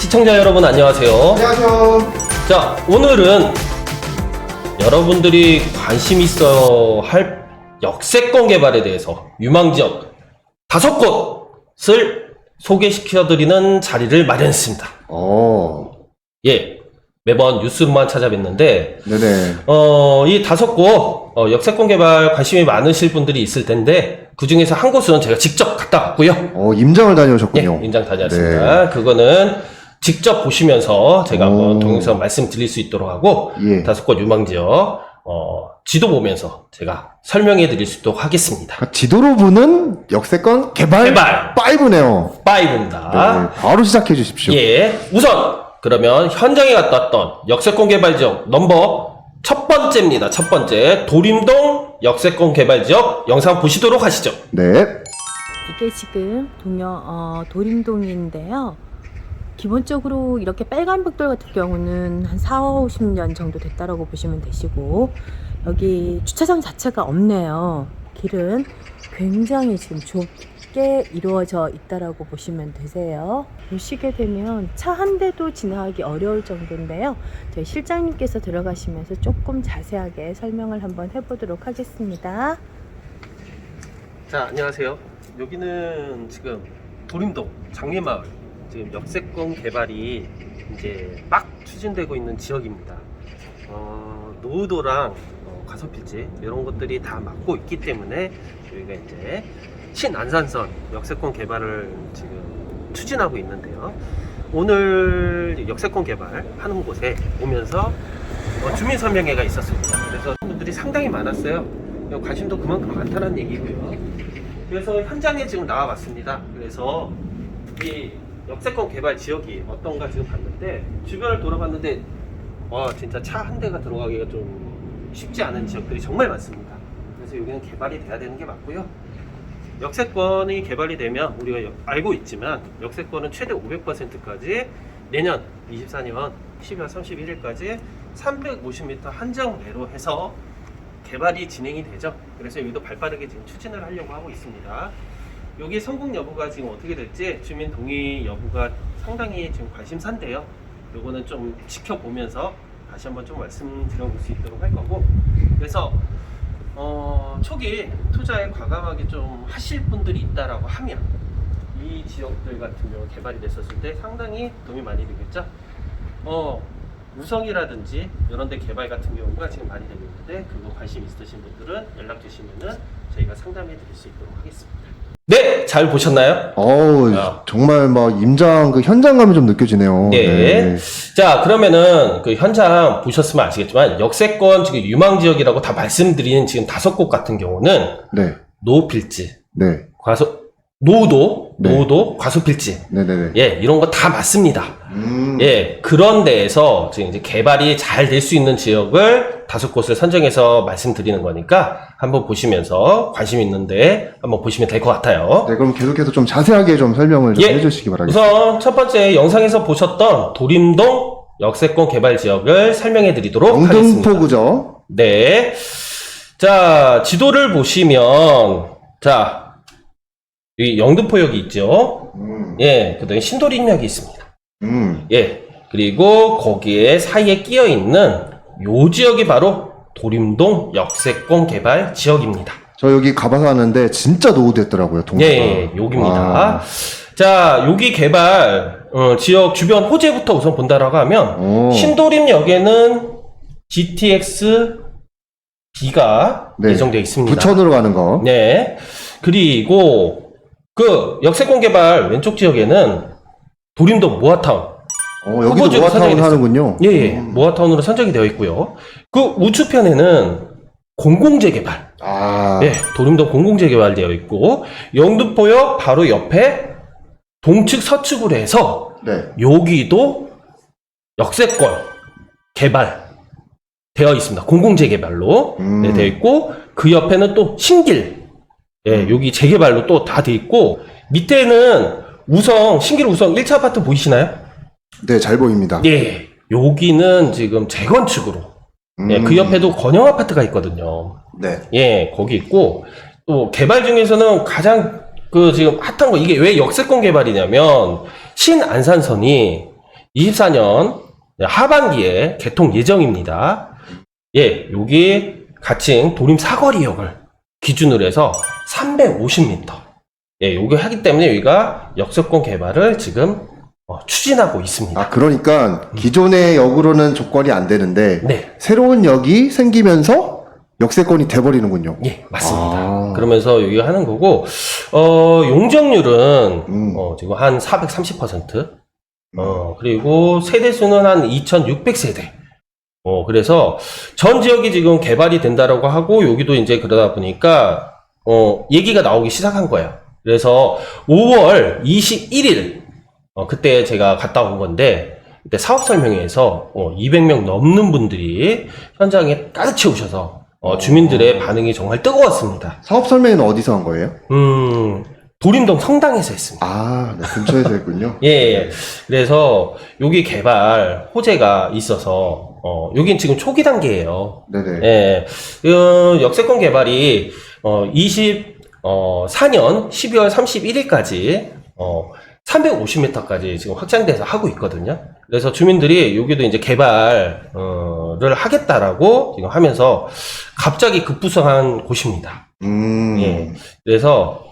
시청자 여러분 안녕하세요. 안녕하세요. 자, 오늘은 여러분들이 관심 있어 할 역세권 개발에 대해서 유망지역 5곳을 소개시켜드리는 자리를 마련했습니다. 예, 매번 뉴스로만 찾아뵙는데 네네. 이 5곳 역세권 개발 관심이 많으실 분들이 있을 텐데 그 중에서 한 곳은 제가 직접 갔다 왔고요. 임장을 다녀오셨군요. 예, 임장 다녀왔습니다. 그거는 직접 보시면서 제가 한번 동영상 말씀드릴 수 있도록 하고 예. 5곳 유망지역 지도 보면서 제가 설명해 드릴 수 있도록 하겠습니다. 지도로 보는 역세권 개발 5네요. 5입니다. 네, 바로 시작해 주십시오. 예, 우선 그러면 현장에 갔다 왔던 역세권 개발 지역 넘버 첫 번째입니다. 첫 번째 도림동 역세권 개발 지역 영상 보시도록 하시죠. 네. 이게 지금 도림동인데요. 기본적으로 이렇게 빨간 벽돌 같은 경우는 한 40-50년 정도 됐다라고 보시면 되시고, 여기 주차장 자체가 없네요. 길은 굉장히 지금 좁게 이루어져 있다라고 보시면 되세요. 보시게 되면 차 한 대도 지나가기 어려울 정도인데요. 저희 실장님께서 들어가시면서 조금 자세하게 설명을 한번 해보도록 하겠습니다. 자, 안녕하세요. 여기는 지금 도림동 장례마을 지금 역세권 개발이 이제 막 추진되고 있는 지역입니다. 노후도랑 과소필지 이런 것들이 다 막고 있기 때문에 저희가 이제 신안산선 역세권 개발을 지금 추진하고 있는데요. 오늘 역세권 개발하는 곳에 오면서 주민 설명회가 있었습니다. 그래서 분들이 상당히 많았어요. 관심도 그만큼 많다는 얘기고요. 그래서 현장에 지금 나와봤습니다. 그래서 이 역세권 개발 지역이 어떤가 지금 봤는데 주변을 돌아봤는데 와, 진짜 차 한 대가 들어가기가 좀 쉽지 않은 지역들이 정말 많습니다. 그래서 여기는 개발이 돼야 되는 게 맞고요. 역세권이 개발이 되면 우리가 알고 있지만 역세권은 최대 500%까지 내년 24년 12월 31일까지 350m 한정 내로 해서 개발이 진행이 되죠. 그래서 여기도 발빠르게 지금 추진을 하려고 하고 있습니다. 여기 성공 여부가 지금 어떻게 될지 주민 동의 여부가 상당히 지금 관심사인데요. 요거는 좀 지켜보면서 다시 한번 좀 말씀드려볼 수 있도록 할 거고, 그래서 초기 투자에 과감하게 좀 하실 분들이 있다라고 하면 이 지역들 같은 경우 개발이 됐었을 때 상당히 도움이 많이 되겠죠. 우성이라든지 이런 데 개발 같은 경우가 지금 많이 되고 있는데 그거 관심 있으신 분들은 연락 주시면은 저희가 상담해 드릴 수 있도록 하겠습니다. 네, 잘 보셨나요? 정말 막 임장 그 현장감이 좀 느껴지네요. 네. 자, 그러면은 그 현장 보셨으면 아시겠지만 역세권 지금 유망 지역이라고 다 말씀드리는 지금 5곳 같은 경우는 네. 노후필지, 네. 노후도, 과소필지, 네네네. 예, 이런 거 다 맞습니다. 예, 그런 데에서 지금 이제 개발이 잘 될 수 있는 지역을 5곳을 선정해서 말씀드리는 거니까 한번 보시면서 관심 있는데 한번 보시면 될 것 같아요. 네, 그럼 계속해서 좀 자세하게 좀 설명을 좀 해주시기 바라겠습니다. 우선 첫 번째 영상에서 보셨던 도림동 역세권 개발 지역을 설명해 드리도록 하겠습니다. 영등포구죠? 네. 자, 지도를 보시면, 자, 이 영등포역이 있죠. 예, 그 다음에 신도림역이 있습니다. 예, 그리고 거기에 사이에 끼어 있는 요 지역이 바로 도림동 역세권 개발 지역입니다. 저 여기 가봐서 왔는데 진짜 노후됐더라고요, 동네가. 예, 여기입니다. 자, 여기 개발 지역 주변 호재부터 우선 본다라고 하면 신도림역에는 GTX B가 예정되어 있습니다. 부천으로 가는 거. 네. 그리고 그 역세권 개발 왼쪽 지역에는 도림동 모아타운. 여기도 모아타운 하는군요. 예, 모아타운으로 선정이 되어 있고요. 그 우측편에는 공공재개발. 예, 도림동 공공재개발되어 있고, 영등포역 바로 옆에 동측 서측으로 해서 여기도 역세권 개발 되어 있습니다. 공공재개발로 되어 있고, 그 옆에는 또 신길. 예, 여기 재개발로 또 다 되어 있고, 밑에는 신길 우성 1차 아파트 보이시나요? 네, 잘 보입니다. 예, 여기는 지금 재건축으로. 예, 그 옆에도 건영 아파트가 있거든요. 네. 예, 거기 있고, 또 개발 중에서는 가장 지금 핫한 거, 이게 왜 역세권 개발이냐면, 신안산선이 24년 하반기에 개통 예정입니다. 예, 여기 가칭 도림 사거리역을 기준으로 해서 350m. 예, 요게 하기 때문에 여기가 역세권 개발을 지금 추진하고 있습니다. 아, 그러니까 기존의 역으로는 조건이 안 되는데 네. 새로운 역이 생기면서 역세권이 돼버리는군요. 예, 맞습니다. 아. 그러면서 여기 하는 거고, 용적률은, 지금 한 430%, 그리고 세대수는 한 2600세대. 그래서 전 지역이 지금 개발이 된다라고 하고, 여기도 이제 그러다 보니까, 얘기가 나오기 시작한 거예요. 그래서 5월 21일, 그때 제가 갔다 온 건데, 그때 사업 설명회에서 200명 넘는 분들이 현장에 가득 채우셔서, 주민들의 반응이 정말 뜨거웠습니다. 사업 설명회는 어디서 한 거예요? 도림동 성당에서 했습니다. 아, 네, 근처에서 했군요. 예. 그래서 여기 개발 호재가 있어서 여긴 지금 초기 단계예요. 네네. 예. 역세권 개발이 24년 12월 31일까지 350m까지 지금 확장돼서 하고 있거든요. 그래서 주민들이 여기도 이제 개발을 하겠다라고 지금 하면서 갑자기 급부상한 곳입니다. 예. 그래서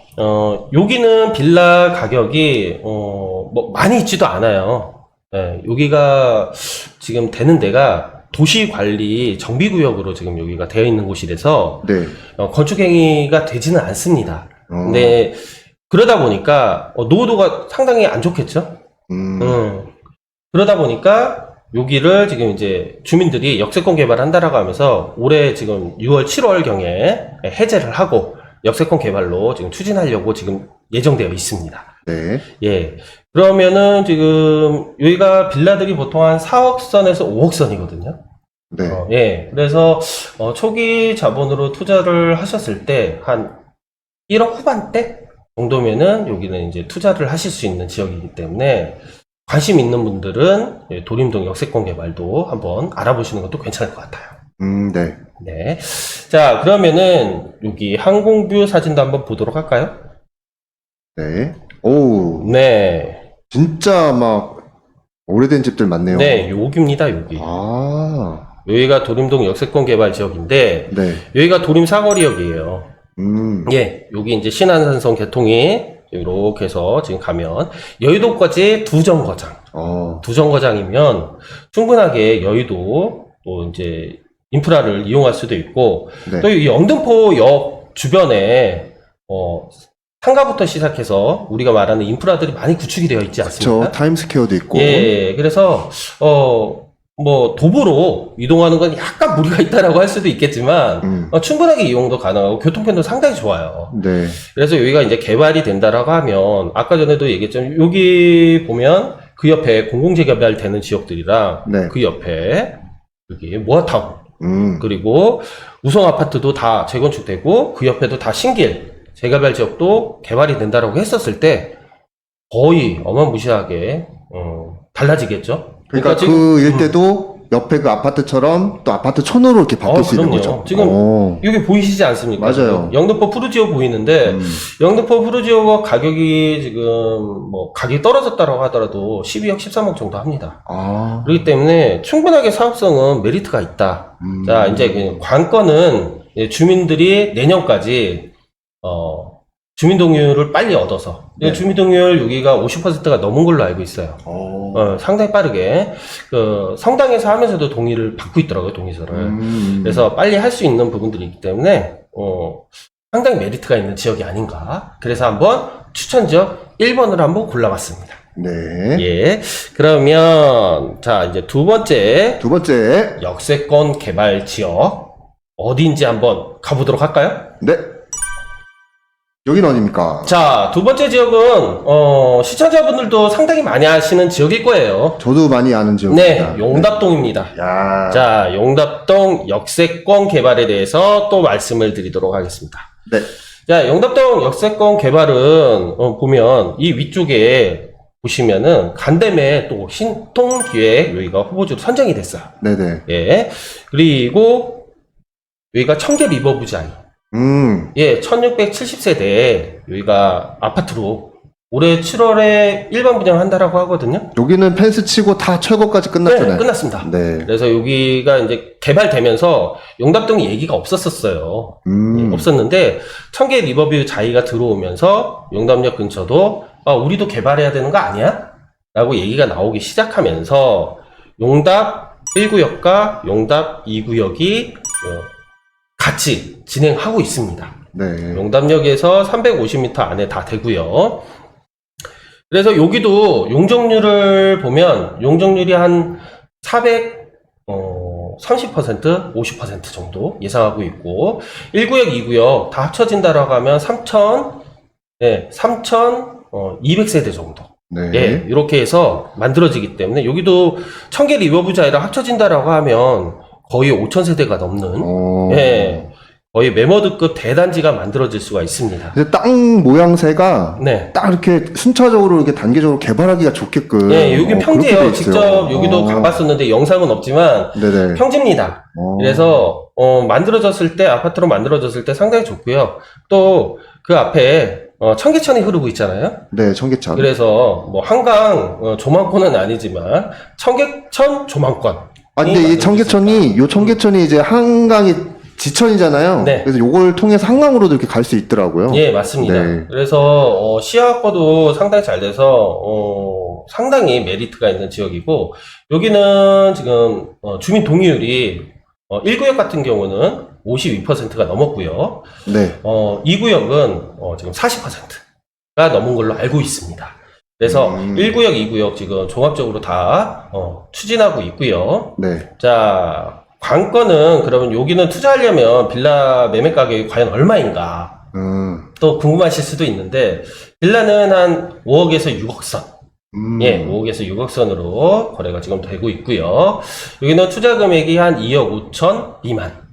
여기는 빌라 가격이 뭐 많이 있지도 않아요. 예. 여기가 지금 되는 데가 도시관리 정비구역으로 지금 여기가 되어 있는 곳이라서 네. 건축행위가 되지는 않습니다. 근데 그러다 보니까 노후도가 상당히 안 좋겠죠. 그러다 보니까 여기를 지금 이제 주민들이 역세권 개발한다라고 하면서 올해 지금 6월, 7월 경에 해제를 하고 역세권 개발로 지금 추진하려고 지금 예정되어 있습니다. 네. 예. 그러면은 지금 여기가 빌라들이 보통 한 4억 선에서 5억 선이거든요. 네. 예. 그래서 초기 자본으로 투자를 하셨을 때 한 1억 후반대 정도면은 여기는 이제 투자를 하실 수 있는 지역이기 때문에 관심 있는 분들은 도림동 역세권 개발도 한번 알아보시는 것도 괜찮을 것 같아요. 네. 네. 자, 그러면은 여기 항공뷰 사진도 한번 보도록 할까요? 네. 오, 네. 진짜 막 오래된 집들 많네요. 네, 여기입니다, 여기. 아, 여기가 도림동 역세권 개발 지역인데 네. 여기가 도림 사거리역이에요. 음, 예, 여기 이제 신안산선 개통이 이렇게 해서 지금 가면 여의도까지 두 정거장. 두 정거장이면 충분하게 여의도 또 이제 인프라를 이용할 수도 있고 네. 또 이 영등포역 주변에 상가부터 시작해서 우리가 말하는 인프라들이 많이 구축이 되어 있지 않습니까? 저 타임스퀘어도 있고. 예, 그래서 뭐 도보로 이동하는 건 약간 무리가 있다라고 할 수도 있겠지만 충분하게 이용도 가능하고 교통편도 상당히 좋아요. 네. 그래서 여기가 이제 개발이 된다라고 하면 아까 전에도 얘기했지만 여기 보면 그 옆에 공공재개발 되는 지역들이랑 네. 그 옆에 여기 모아타운 그리고 우성 아파트도 다 재건축되고 그 옆에도 다 신길 재개발 지역도 개발이 된다라고 했었을 때 거의 어마무시하게 달라지겠죠. 그러니까 지금, 그 일대도 옆에 그 아파트처럼 또 아파트 촌으로 이렇게 바뀔 수 있는 그럼요. 거죠. 지금 여기 보이시지 않습니까? 맞아요. 영등포 푸르지오 보이는데 영등포 푸르지오가 가격이 지금 뭐 가격이 떨어졌다고 하더라도 12억, 13억 정도 합니다. 그렇기 때문에 충분하게 사업성은 메리트가 있다. 자, 이제 그 관건은 주민들이 내년까지 주민동의율을 빨리 얻어서 주민동의율 여기가 50%가 넘은 걸로 알고 있어요. 상당히 빠르게 그 성당에서 하면서도 동의를 받고 있더라고요, 동의서를. 그래서 빨리 할 수 있는 부분들이 있기 때문에 상당히 메리트가 있는 지역이 아닌가. 그래서 한번 추천 지역 1번으로 한번 골라봤습니다. 네. 예. 그러면 자 이제 두 번째 역세권 개발 지역 어디인지 한번 가보도록 할까요? 네. 여긴 어디입니까? 자, 두 번째 지역은 시청자분들도 상당히 많이 아시는 지역일 거예요. 저도 많이 아는 지역입니다. 네, 용답동입니다. 야. 자, 용답동 역세권 개발에 대해서 또 말씀을 드리도록 하겠습니다. 네. 자, 용답동 역세권 개발은 보면 이 위쪽에 보시면은 간담회 또 신통기획 여기가 후보지로 선정이 됐어요. 네네. 예. 그리고 여기가 청계 리버부자이. 예, 1670세대 여기가 아파트로 올해 7월에 일반 분양한다라고 하거든요. 여기는 펜스 치고 다 철거까지 끝났잖아요. 네, 끝났습니다. 네. 그래서 여기가 이제 개발되면서 용답동 얘기가 없었어요. 없었는데 청계 리버뷰 자이가 들어오면서 용답역 근처도 우리도 개발해야 되는 거 아니야? 라고 얘기가 나오기 시작하면서 용답 1구역과 용답 2구역이 같이 진행하고 있습니다. 네. 용답역에서 350m 안에 다 되고요. 그래서 여기도 용적률을 보면 용적률이 한 30%, 50% 정도 예상하고 있고 1구역, 2구역 다 합쳐진다라고 하면 3,200세대 정도. 네. 예, 이렇게 해서 만들어지기 때문에 여기도 청계 리버뷰 자이랑 합쳐진다라고 하면 거의 5,000세대가 넘는 예, 거의 메머드급 대단지가 만들어질 수가 있습니다. 근데 땅 모양새가 네. 딱 이렇게 순차적으로 이렇게 단계적으로 개발하기가 좋게끔. 예, 여기 그렇게 돼 평지예요. 있어요. 직접 여기도 가봤었는데 영상은 없지만 네네. 평지입니다. 그래서 만들어졌을 때 아파트로 만들어졌을 때 상당히 좋고요. 또 그 앞에 청계천이 흐르고 있잖아요. 네, 청계천. 그래서 뭐 한강 조망권은 아니지만 청계천 조망권. 근데 이 청계천이, 요 청계천이 이제 한강이 지천이잖아요. 네. 그래서 요걸 통해서 한강으로도 이렇게 갈 수 있더라고요. 예, 맞습니다. 네. 그래서 시야 확보도 상당히 잘 돼서 상당히 메리트가 있는 지역이고 여기는 지금 주민 동의율이 1구역 같은 경우는 52%가 넘었고요. 네. 2구역은 지금 40%가 넘은 걸로 알고 있습니다. 그래서 1구역, 2구역 지금 종합적으로 다 추진하고 있고요. 네. 자, 관건은 그러면 여기는 투자하려면 빌라 매매 가격이 과연 얼마인가 또 궁금하실 수도 있는데 빌라는 한 5억에서 6억 선. 예, 5억에서 6억 선으로 거래가 지금 되고 있고요. 여기는 투자 금액이 한 2억 5천 미만.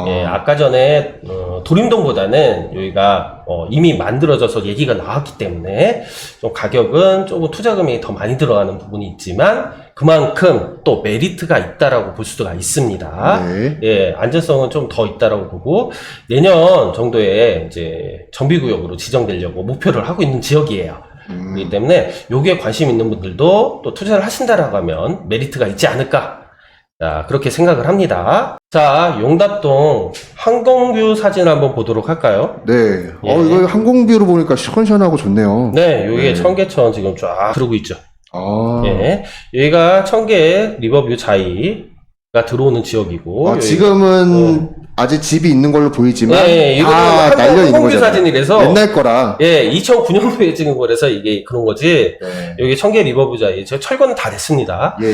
예, 아까 전에 도림동보다는 여기가 이미 만들어져서 얘기가 나왔기 때문에 좀 가격은 조금 투자 금액이 더 많이 들어가는 부분이 있지만 그만큼 또 메리트가 있다라고 볼 수가 있습니다. 네. 예, 안전성은 좀 더 있다라고 보고 내년 정도에 이제 정비구역으로 지정되려고 목표를 하고 있는 지역이에요. 그렇기 때문에 여기에 관심 있는 분들도 또 투자를 하신다라고 하면 메리트가 있지 않을까. 자, 그렇게 생각을 합니다. 자, 용답동 항공뷰 사진 한번 보도록 할까요? 네. 예. 이거 항공뷰로 보니까 시원시원하고 좋네요. 네, 여기에 네. 청계천 지금 쫙 흐르고 있죠. 아. 예. 여기가 청계 리버뷰 자이가 들어오는 지역이고. 지금은 아직 집이 있는 걸로 보이지만 예, 이거는 다 날려 있는 항공뷰 거잖아요. 사진이라서 옛날 거라. 예, 2009년도에 찍은 거라서 이게 그런 거지. 네. 여기 청계 리버뷰 자이, 저 철거는 다 됐습니다. 예.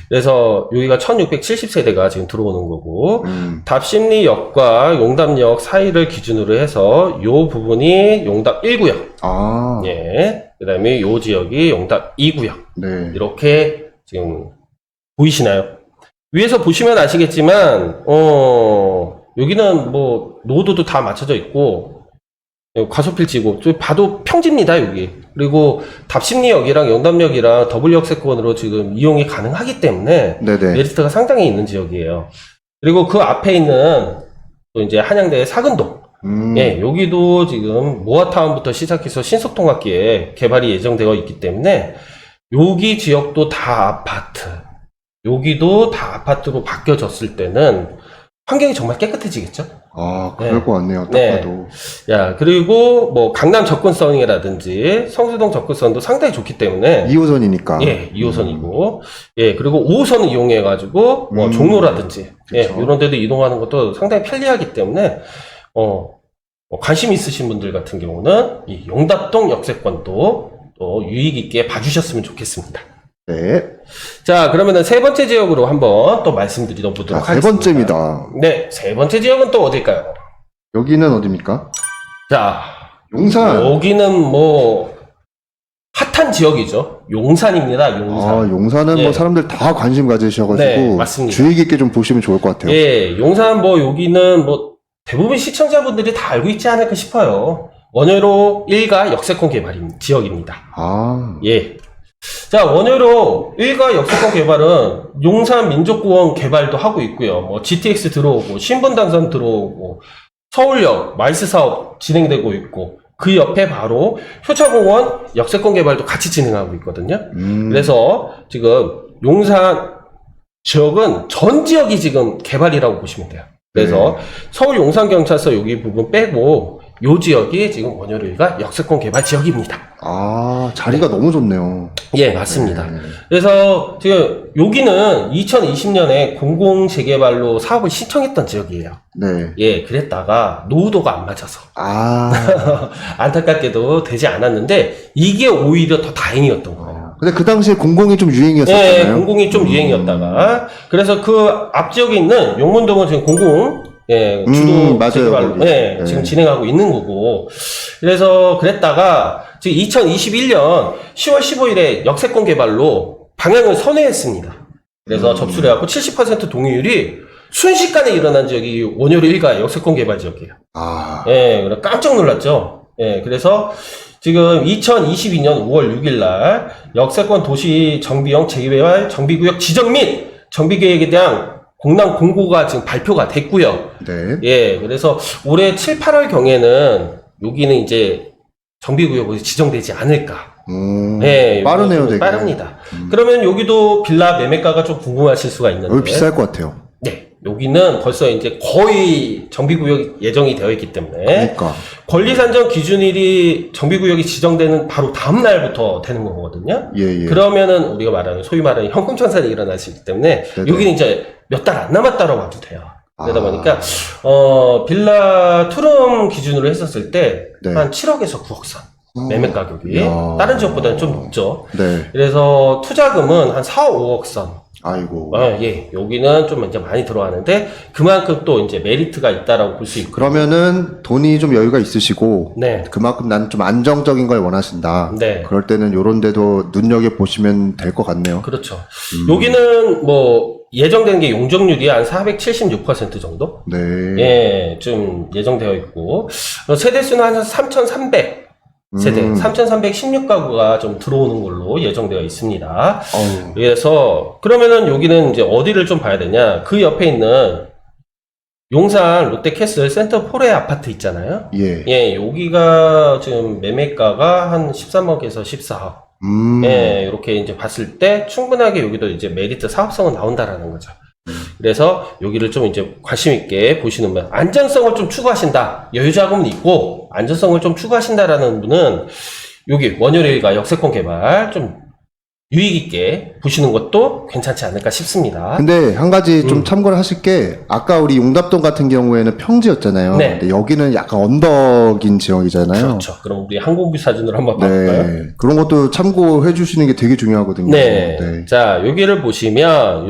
그래서 여기가 1670세대가 지금 들어오는 거고 답심리역과 용답역 사이를 기준으로 해서 요 부분이 용답 1구역 아. 예, 그 다음에 요 지역이 용답 2구역 네. 이렇게 지금 보이시나요? 위에서 보시면 아시겠지만 여기는 뭐 노도도 다 맞춰져 있고 과소필지고 봐도 평지입니다 여기. 그리고 답심리역이랑 영담역이랑 더블 역세권으로 지금 이용이 가능하기 때문에 네네. 메리트가 상당히 있는 지역이에요. 그리고 그 앞에 있는 또 이제 한양대의 사근동. 예, 여기도 지금 모아타운부터 시작해서 신속통합기에 개발이 예정되어 있기 때문에 여기 지역도 다 아파트. 여기도 다 아파트로 바뀌어졌을 때는 환경이 정말 깨끗해지겠죠? 그럴 것 같네요. 딱 네. 봐도. 야, 그리고 뭐 강남 접근성이라든지 성수동 접근성도 상당히 좋기 때문에 2호선이니까. 예, 2호선이고 예, 그리고 5호선을 이용해 가지고 뭐 종로라든지 예, 그쵸. 이런 데도 이동하는 것도 상당히 편리하기 때문에 관심 있으신 분들 같은 경우는 이 용답동 역세권도 또 유익 있게 봐주셨으면 좋겠습니다. 네. 자, 그러면은 세 번째 지역으로 한번 또 말씀드리도록 세 하겠습니다. 번째입니다. 네, 세 번째 지역은 또 어딜까요? 여기는 어디입니까? 자, 용산. 여기는 뭐 핫한 지역이죠. 용산입니다. 용산. 용산은 예. 뭐 사람들 다 관심 가지셔가지고 네, 맞습니다. 주의 깊게 좀 보시면 좋을 것 같아요. 예, 용산 뭐 여기는 뭐 대부분 시청자분들이 다 알고 있지 않을까 싶어요. 원효로 1가 역세권 개발 지역입니다. 예. 자, 원효로 1가 역세권 개발은 용산 민족공원 개발도 하고 있고요. 뭐 GTX 들어오고 신분당선 들어오고 서울역 마이스 사업 진행되고 있고 그 옆에 바로 효창공원 역세권 개발도 같이 진행하고 있거든요. 그래서 지금 용산 지역은 전 지역이 지금 개발이라고 보시면 돼요. 그래서 서울 용산경찰서 여기 부분 빼고 요 지역이 지금 원효일가 역세권 개발 지역입니다. 아, 자리가 너무 좋네요. 예, 맞습니다. 네. 그래서 지금 여기는 2020년에 공공재개발로 사업을 신청했던 지역이에요. 네. 예, 그랬다가 노후도가 안 맞아서 아. 안타깝게도 되지 않았는데 이게 오히려 더 다행이었던 거예요. 근데 그 당시에 공공이 좀 유행이었었잖아요. 예, 공공이 좀 유행이었다가 그래서 그 앞 지역에 있는 용문동은 지금 공공 예, 주도 맞아요. 재개발로 거기. 예, 네. 지금 진행하고 있는 거고 그래서 그랬다가 지금 2021년 10월 15일에 역세권 개발로 방향을 선회했습니다. 그래서 접수를 해갖고 70% 동의율이 순식간에 일어난 지역이 원효리 일가 역세권 개발 지역이에요. 아. 예, 그래 깜짝 놀랐죠. 예, 그래서 지금 2022년 5월 6일 날 역세권 도시 정비형 재개발 정비구역 지정 및 정비계획에 대한 공람 공고가 지금 발표가 됐고요. 네. 예, 그래서 올해 7, 8월 경에는 여기는 이제 정비구역으로 지정되지 않을까. 예, 빠르네요, 좀 되게. 빠릅니다. 그러면 여기도 빌라 매매가가 좀 궁금하실 수가 있는데. 여기 비쌀 것 같아요. 네, 여기는 벌써 이제 거의 정비구역 예정이 되어 있기 때문에 그러니까. 권리산정 기준일이 정비구역이 지정되는 바로 다음 날부터 되는 거거든요. 예, 예. 그러면은 우리가 말하는 소위 말하는 현금청산이 일어날 수 있기 때문에 네네. 여기는 이제 몇 달 안 남았다고 봐도 돼요. 그러다 아. 보니까 빌라 투룸 기준으로 했었을 때 한 네. 7억에서 9억 선 매매 가격이 이야. 다른 지역보다는 좀 높죠. 네. 그래서 투자금은 한 4, 5억 선. 아이고. 예, 여기는 좀 이제 많이 들어가는데 그만큼 또 이제 메리트가 있다라고 볼 수 있고. 그러면은 돈이 좀 여유가 있으시고 네. 그만큼 나는 좀 안정적인 걸 원하신다. 네. 그럴 때는 요런 데도 눈여겨 보시면 될 것 같네요. 그렇죠. 여기는 뭐 예정되는 게 용적률이 한 476% 정도? 네. 예, 좀 예정되어 있고 세대수는 한 3,300 세대, 3,316가구가 좀 들어오는 걸로 예정되어 있습니다. 어우. 그래서 그러면은 여기는 이제 어디를 좀 봐야 되냐? 그 옆에 있는 용산 롯데캐슬 센터포레 아파트 있잖아요. 예. 예, 여기가 지금 매매가가 한 13억에서 14억. 예, 이렇게 이제 봤을 때 충분하게 여기도 이제 메리트 사업성은 나온다라는 거죠. 그래서 여기를 좀 이제 관심 있게 보시는 분, 안전성을 좀 추구하신다. 여유 자금은 있고 안전성을 좀 추구하신다라는 분은 여기 원효일가 역세권 개발 좀 유익 있게 보시는 것도 괜찮지 않을까 싶습니다. 근데 한 가지 좀 참고를 하실 게 아까 우리 용답동 같은 경우에는 평지였잖아요. 네. 근데 여기는 약간 언덕인 지역이잖아요. 그렇죠. 그럼 우리 항공뷰 사진으로 한번 봐볼까요? 네. 그런 것도 참고해 주시는 게 되게 중요하거든요. 네. 네. 자, 여기를 보시면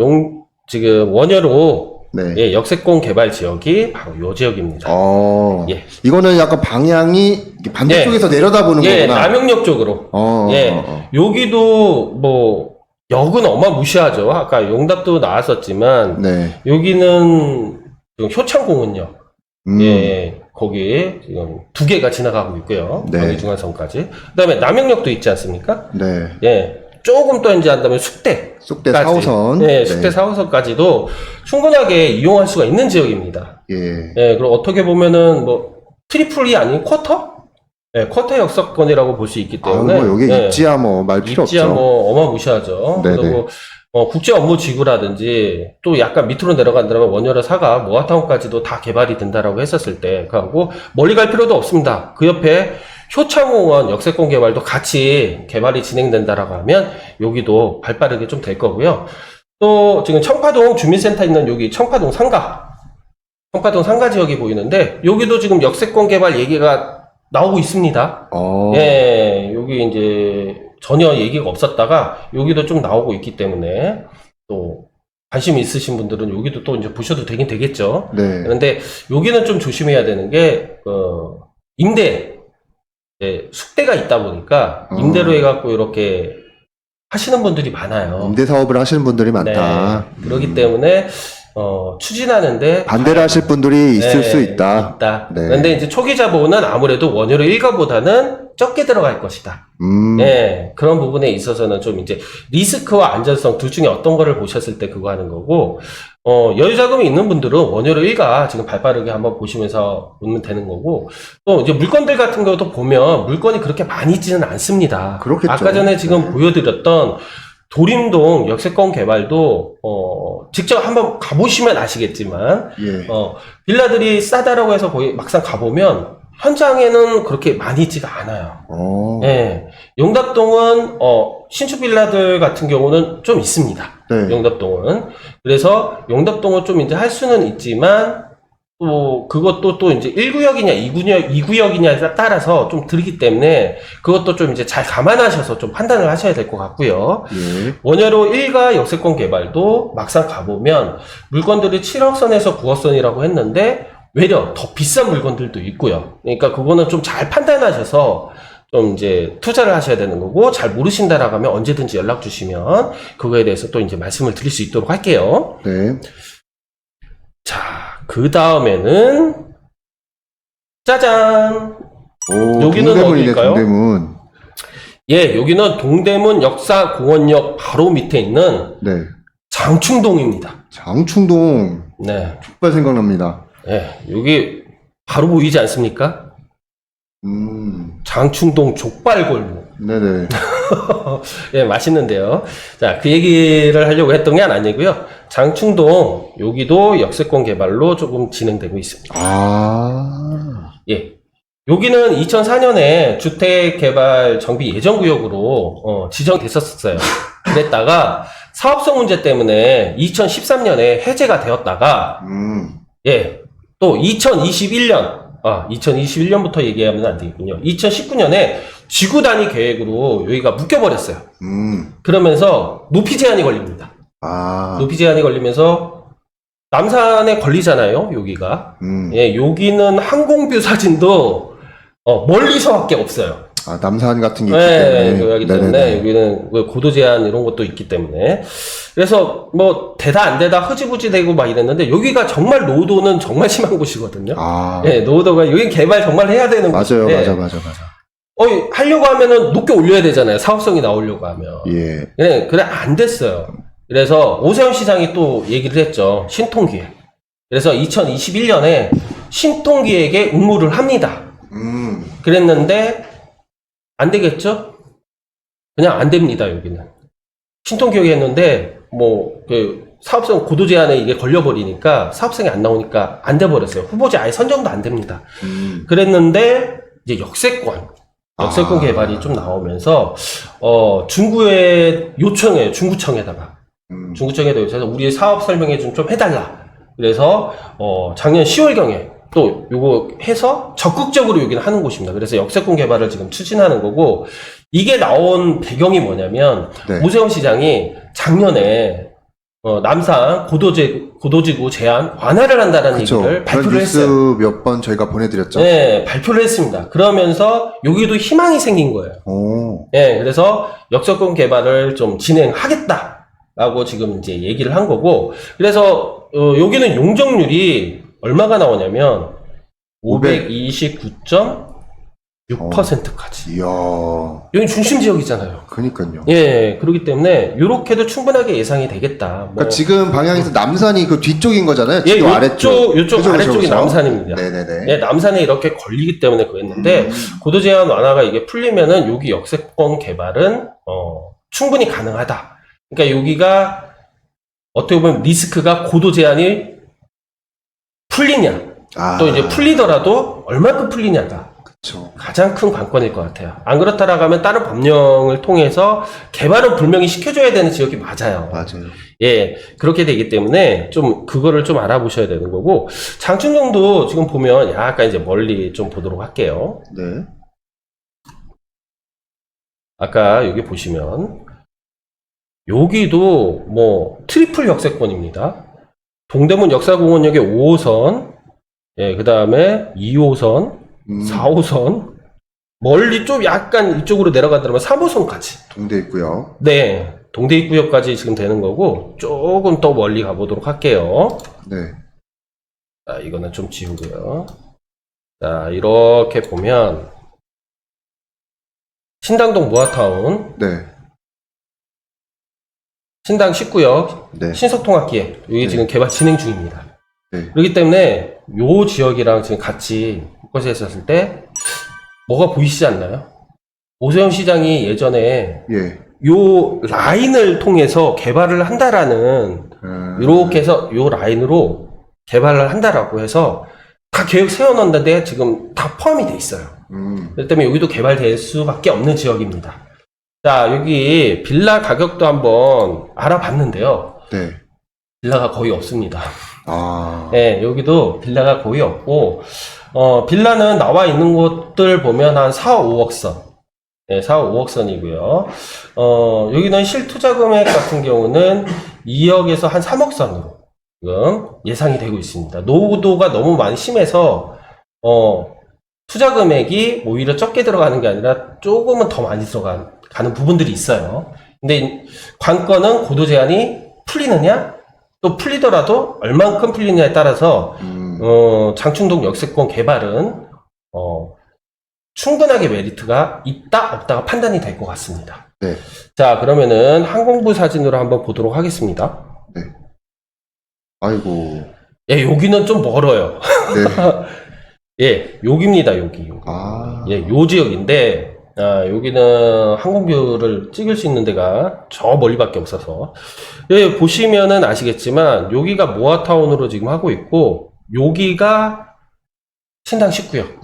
지금 원효로 네. 예, 역세권 개발 지역이 바로 요 지역입니다. 예. 이거는 약간 방향이 반대쪽에서 내려다보는 예, 거구나. 남영역 쪽으로. 예, 여기도 뭐 역은 어마무시하죠. 아까 용답도 나왔었지만 네. 여기는 지금 효창공원역. 음. 예, 거기 지금 2개가 지나가고 있고요. 네. 경의중앙선까지. 그다음에 남영역도 있지 않습니까? 네. 예, 조금 더 이제 한다면 숙대. 쑥대 4호선. 예, 숙대 4호선까지도 충분하게 이용할 수가 있는 지역입니다. 예. 예, 그리고 어떻게 보면은 뭐 트리플이 아닌 쿼터? 예, 쿼터 역세권이라고 볼 수 있기 때문에. 뭐 여기 예, 입지야 뭐 말 필요 입지야 없죠. 뭐 어마무시하죠. 네네. 그리고 국제 업무 지구라든지 또 약간 밑으로 내려간다면 원효라 사가 모아타운까지도 다 개발이 된다라고 했었을 때, 그하고 멀리 갈 필요도 없습니다. 그 옆에 효창공원 역세권 개발도 같이 개발이 진행된다라고 하면 여기도 발빠르게 좀 될 거고요. 또 지금 청파동 주민센터 있는 여기 청파동 상가 지역이 보이는데 여기도 지금 역세권 개발 얘기가 나오고 있습니다. 예, 여기 이제 전혀 얘기가 없었다가 여기도 좀 나오고 있기 때문에 또 관심 있으신 분들은 여기도 또 이제 보셔도 되긴 되겠죠. 네. 그런데 여기는 좀 조심해야 되는 게 임대 숙대가 있다 보니까 임대로 해갖고 이렇게 하시는 분들이 많아요. 임대 사업을 하시는 분들이 많다. 네. 그렇기 때문에 추진하는데 반대를 하실 분들이 있을 수 있다. 네. 그런데 이제 초기 자본은 아무래도 원효로 1가보다는 적게 들어갈 것이다. 예, 그런 부분에 있어서는 좀 이제 리스크와 안전성 둘 중에 어떤 거를 보셨을 때 그거 하는 거고, 여유 자금이 있는 분들은 원효로 1가 지금 발빠르게 한번 보시면서 보면 되는 거고, 또 이제 물건들 같은 경우도 보면 물건이 그렇게 많이 있지는 않습니다. 그렇겠죠. 아까 전에 지금 보여드렸던 도림동 역세권 개발도 직접 한번 가보시면 아시겠지만 예. 빌라들이 싸다라고 해서 거기 막상 가보면 현장에는 그렇게 많이 있지가 않아요. 예. 용답동은 신축 빌라들 같은 경우는 좀 있습니다. 네. 용답동은. 그래서 용답동은 좀 이제 할 수는 있지만 또 그것도 또 이제 1구역이냐 2구역이냐에 따라서 좀 들기 때문에 그것도 좀 이제 잘 감안하셔서 좀 판단을 하셔야 될 것 같고요. 예. 원효로 1가 역세권 개발도 막상 가보면 물건들이 7억 선에서 9억 선이라고 했는데 외려 더 비싼 물건들도 있고요. 그러니까 그거는 좀 잘 판단하셔서 좀 이제 투자를 하셔야 되는 거고, 잘 모르신다라고 하면 언제든지 연락 주시면 그거에 대해서 또 이제 말씀을 드릴 수 있도록 할게요. 네. 자, 그 다음에는 짜잔! 오, 여기는 동대문이네, 어디일까요? 동대문. 예, 여기는 동대문 역사공원역 바로 밑에 있는 네. 장충동입니다. 장충동. 네. 족발 생각납니다. 예, 여기 바로 보이지 않습니까? 장충동 족발골목. 네네. 예, 맛있는데요. 자, 그 얘기를 하려고 했던 게 아니고요. 장충동, 여기도 역세권 개발로 조금 진행되고 있습니다. 아. 예. 여기는 2004년에 주택개발 정비 예정구역으로 지정됐었어요. 그랬다가 사업성 문제 때문에 2013년에 해제가 되었다가 예, 또 2021년부터 얘기하면 안 되겠군요. 2019년에 지구 단위 계획으로 여기가 묶여버렸어요. 그러면서 높이 제한이 걸립니다. 아. 높이 제한이 걸리면서 남산에 걸리잖아요, 여기가. 예, 여기는 항공뷰 사진도 멀리서밖에 없어요. 아, 남산 같은 게 있기 네, 때문에. 그거기 때문에 여기는 고도 제한 이런 것도 있기 때문에. 그래서 뭐 되다 안 되다 흐지부지 되고 막 이랬는데 여기가 정말 노도는 정말 심한 곳이거든요. 아. 예, 노도가 여기 개발 정말 해야 되는 맞아요, 곳인데 맞아. 하려고 하면은 높게 올려야 되잖아요. 사업성이 나오려고 하면. 예. 그래 안 됐어요. 그래서 오세훈 시장이 또 얘기를 했죠. 신통기획. 그래서 2021년에 신통기획에 응모를 합니다. 그랬는데 안 되겠죠? 그냥 안 됩니다, 여기는. 신통기획 했는데 그 사업성 고도 제한에 이게 걸려버리니까 사업성이 안 나오니까 안 돼버렸어요. 후보지 아예 선정도 안 됩니다. 그랬는데 이제 역세권 개발이 좀 나오면서 중구에 요청해요. 중구청에다가 요청해서 우리 사업 설명회 좀 해달라. 그래서 작년 10월경에 또 요거 해서 적극적으로 여기는 하는 곳입니다. 그래서 역세권 개발을 지금 추진하는 거고, 이게 나온 배경이 뭐냐면 네. 오세훈 시장이 작년에 남산 고도지구 제한 완화를 한다는 얘기를 발표를 했어요. 몇 번 저희가 보내드렸죠. 네, 발표를 했습니다. 그러면서 여기도 희망이 생긴 거예요. 오. 네, 그래서 역세권 개발을 좀 진행하겠다라고 지금 이제 얘기를 한 거고, 그래서 여기는 용적률이 얼마가 나오냐면 529.6%까지. 이야. 여기 중심 지역이잖아요. 그니까요. 예, 그렇기 때문에 이렇게도 충분하게 예상이 되겠다. 그러니까 지금 방향에서 남산이 그 뒤쪽인 거잖아요. 예, 지도 아래쪽. 요쪽 그죠, 아래쪽이 그죠. 남산입니다. 네네네. 예, 남산에 이렇게 걸리기 때문에 그랬는데 고도 제한 완화가 이게 풀리면은 여기 역세권 개발은 충분히 가능하다. 그러니까 여기가 어떻게 보면 리스크가 고도 제한이 풀리냐, 또 이제 풀리더라도 얼마큼 풀리냐가 그쵸. 가장 큰 관건일 것 같아요. 안 그렇다라고 하면 다른 법령을 통해서 개발은 분명히 시켜줘야 되는 지역이 맞아요. 맞아요. 예, 그렇게 되기 때문에 좀 그거를 좀 알아보셔야 되는 거고, 장충동도 지금 보면 약간 이제 멀리 좀 보도록 할게요. 네. 아까 여기 보시면 여기도 뭐 트리플 역세권입니다. 동대문 역사공원역의 5호선, 예, 그 다음에 2호선, 4호선, 멀리 좀 약간 이쪽으로 내려가더라면 3호선까지. 동대 있고요. 네. 동대입구역까지 지금 되는 거고, 조금 더 멀리 가보도록 할게요. 네. 자, 이거는 좀 지우고요. 자, 이렇게 보면, 신당동 모아타운, 네. 신당 19역, 네. 신석통합기에, 여기 네. 지금 개발 진행 중입니다. 네. 그렇기 때문에, 요 지역이랑 지금 같이 묶어서 했었을 때, 뭐가 보이시지 않나요? 오세훈 시장이 예전에 예. 요 라인을 통해서 개발을 한다라는, 이렇게 해서 요 라인으로 개발을 한다라고 해서 다 계획 세워놓는데 지금 다 포함이 돼 있어요. 그렇기 때문에 여기도 개발될 수밖에 없는 지역입니다. 자, 여기 빌라 가격도 한번 알아봤는데요. 네. 빌라가 거의 없습니다. 아. 네, 여기도 빌라가 거의 없고, 빌라는 나와 있는 곳들 보면 한 4, 5억 선. 네, 4, 5억 선이고요. 여기는 실투자 금액 같은 경우는 2억에서 한 3억 선으로 지금 예상이 되고 있습니다. 노후도가 너무 많이 심해서, 투자 금액이 오히려 적게 들어가는 게 아니라 조금은 더 많이 들어가는 부분들이 있어요. 근데 관건은 고도 제한이 풀리느냐? 또 풀리더라도 얼만큼 풀리느냐에 따라서, 장충동 역세권 개발은, 충분하게 메리트가 있다, 없다가 판단이 될 것 같습니다. 네. 자, 그러면은 항공부 사진으로 한번 보도록 하겠습니다. 네. 아이고. 예, 여기는 좀 멀어요. 네. 예, 여기입니다, 여기. 아. 예, 요 지역인데, 여기는 항공뷰를 찍을 수 있는 데가 저 멀리밖에 없어서. 예, 보시면은 아시겠지만, 여기가 모아타운으로 지금 하고 있고, 여기가 신당 19역.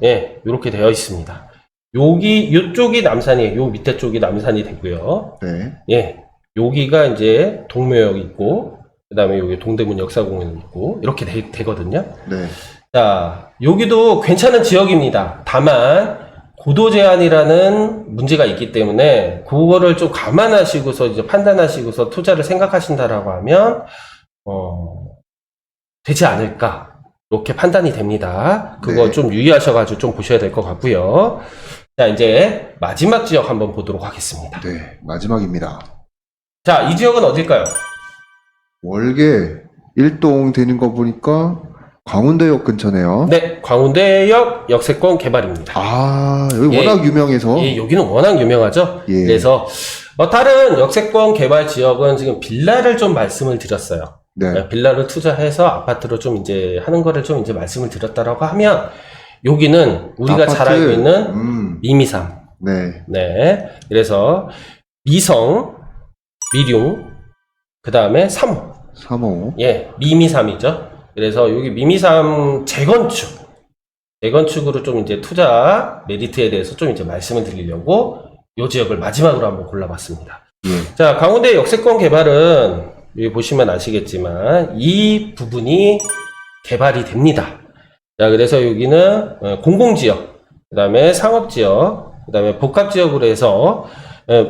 예, 요렇게 되어 있습니다. 요쪽이 남산이에요. 요 밑에 쪽이 남산이 되고요. 네. 예, 여기가 이제 동묘역이 있고, 그 다음에 여기 동대문 역사공원이 있고, 이렇게 되거든요. 네. 자, 여기도 괜찮은 지역입니다. 다만, 고도 제한이라는 문제가 있기 때문에, 그거를 좀 감안하시고서, 이제 판단하시고서 투자를 생각하신다라고 하면, 되지 않을까. 이렇게 판단이 됩니다. 그거 네. 좀 유의하셔가지고 좀 보셔야 될 것 같고요. 자, 이제 마지막 지역 한번 보도록 하겠습니다. 네. 마지막입니다. 자, 이 지역은 어딜까요? 월계 1동 되는 거 보니까 광운대역 근처네요. 네, 광운대역 역세권 개발입니다. 아, 여기 예. 워낙 유명해서. 예, 여기는 워낙 유명하죠. 예. 그래서 다른 역세권 개발 지역은 지금 빌라를 좀 말씀을 드렸어요. 네. 빌라를 투자해서 아파트로 좀 이제 하는 거를 좀 이제 말씀을 드렸다라고 하면, 여기는 우리가 아파트. 잘 알고 있는 미미삼. 네. 네. 그래서 미성, 미룡, 그 다음에 3호. 3호. 예, 미미삼이죠. 그래서 여기 미미삼 재건축으로 좀 이제 투자 메리트에 대해서 좀 이제 말씀을 드리려고 이 지역을 마지막으로 한번 골라봤습니다. 예. 자, 강원대 역세권 개발은 여기 보시면 아시겠지만 이 부분이 개발이 됩니다. 자, 그래서 여기는 공공지역, 그 다음에 상업지역, 그 다음에 복합지역으로 해서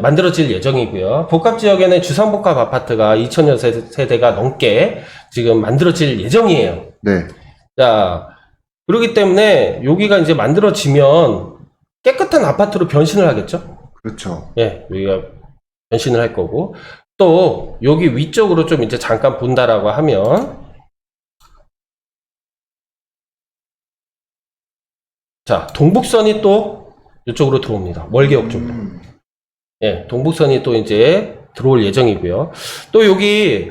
만들어질 예정이고요. 복합지역에는 주상복합 아파트가 2,000여 세대가 넘게 지금 만들어질 예정이에요. 네. 자, 그렇기 때문에 여기가 이제 만들어지면 깨끗한 아파트로 변신을 하겠죠? 그렇죠. 예, 여기가 변신을 할 거고. 또 여기 위쪽으로 좀 이제 잠깐 본다라고 하면, 자, 동북선이 또 이쪽으로 들어옵니다. 월계역 쪽으로. 예, 동북선이 또 이제 들어올 예정이고요. 또 여기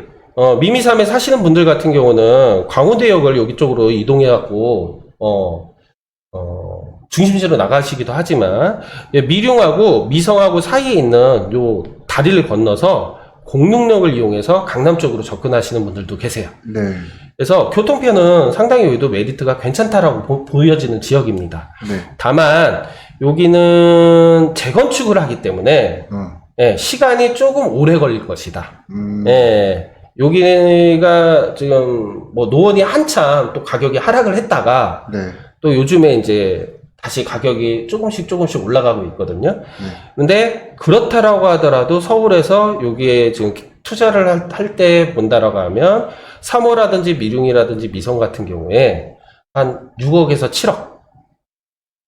미미삼에 사시는 분들 같은 경우는 광운대역을 여기 쪽으로 이동해갖고 중심지로 나가시기도 하지만, 예, 미룡하고 미성하고 사이에 있는 요 다리를 건너서 공릉역을 이용해서 강남 쪽으로 접근하시는 분들도 계세요. 네. 그래서 교통편은 상당히 여기도 메리트가 괜찮다라고 보여지는 지역입니다. 네. 다만 여기는 재건축을 하기 때문에 예, 시간이 조금 오래 걸릴 것이다. 예, 여기가 지금 뭐 노원이 한참 또 가격이 하락을 했다가 네. 또 요즘에 이제 다시 가격이 조금씩 올라가고 있거든요. 네. 근데 그렇다라고 하더라도 서울에서 여기에 지금 투자를 할 때 본다라고 하면 3호라든지 미룡이라든지 미성 같은 경우에 한 6억에서 7억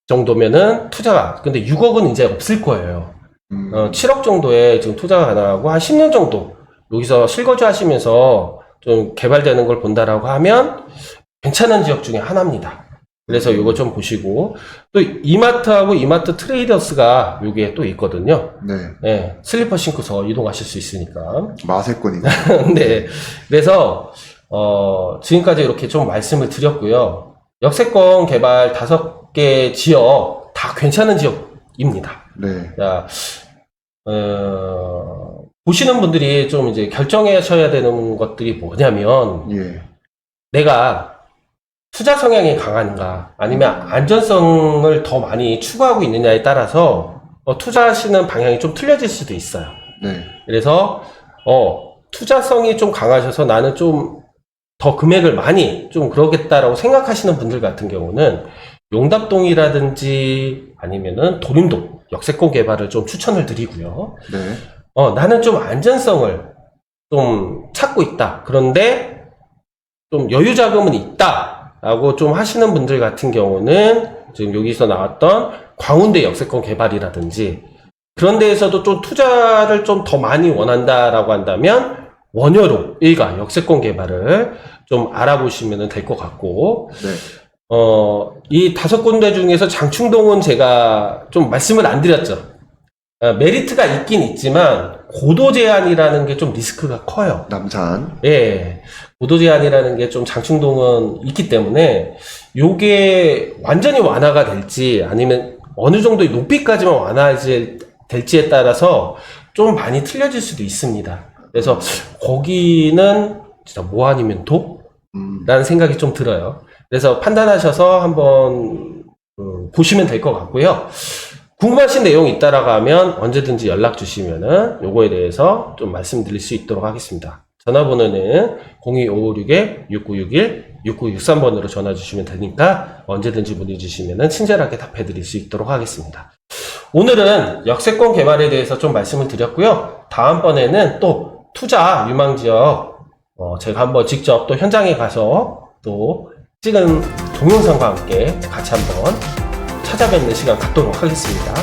정도면은 투자가, 근데 6억은 이제 없을 거예요. 7억 정도에 지금 투자가 가능하고 한 10년 정도 여기서 실거주 하시면서 좀 개발되는 걸 본다라고 하면 괜찮은 지역 중에 하나입니다. 그래서 이거 좀 보시고, 또 이마트하고 이마트 트레이더스가 여기에 또 있거든요. 네. 네, 슬리퍼 신고서 이동하실 수 있으니까. 마세권이네. 네. 그래서 지금까지 이렇게 좀 말씀을 드렸고요. 역세권 개발 5개 지역 다 괜찮은 지역입니다. 네. 자, 보시는 분들이 좀 이제 결정하셔야 되는 것들이 뭐냐면, 예. 내가 투자 성향이 강한가, 아니면 안전성을 더 많이 추구하고 있느냐에 따라서 투자하시는 방향이 좀 틀려질 수도 있어요. 네. 그래서 투자성이 좀 강하셔서 나는 좀 더 금액을 많이 좀 그러겠다라고 생각하시는 분들 같은 경우는 용답동이라든지 아니면은 도림동 역세권 개발을 좀 추천을 드리고요. 네. 나는 좀 안전성을 좀 찾고 있다. 그런데 좀 여유 자금은 있다라고 좀 하시는 분들 같은 경우는 지금 여기서 나왔던 광운대 역세권 개발이라든지 그런 데에서도 좀 투자를 좀 더 많이 원한다라고 한다면 원효로 일가 역세권 개발을 좀 알아보시면 될 것 같고, 네. 이 5군데 중에서 장충동은 제가 좀 말씀을 안 드렸죠. 메리트가 있긴 있지만 고도 제한이라는 게 좀 리스크가 커요. 남산. 예, 고도 제한이라는 게 좀 장충동은 있기 때문에 요게 완전히 완화가 될지 아니면 어느 정도의 높이까지만 완화될지에 따라서 좀 많이 틀려질 수도 있습니다. 그래서 거기는 진짜 뭐 아니면 도? 라는 생각이 좀 들어요. 그래서 판단하셔서 한번 보시면 될 것 같고요. 궁금하신 내용이 있다라고 하면 언제든지 연락 주시면은 요거에 대해서 좀 말씀드릴 수 있도록 하겠습니다. 전화번호는 02556-6961, 6963번으로 전화 주시면 되니까 언제든지 문의 주시면은 친절하게 답해 드릴 수 있도록 하겠습니다. 오늘은 역세권 개발에 대해서 좀 말씀을 드렸고요. 다음번에는 또 투자 유망지역 제가 한번 직접 또 현장에 가서 또 찍은 동영상과 함께 같이 한번 찾아뵙는 시간 갖도록 하겠습니다.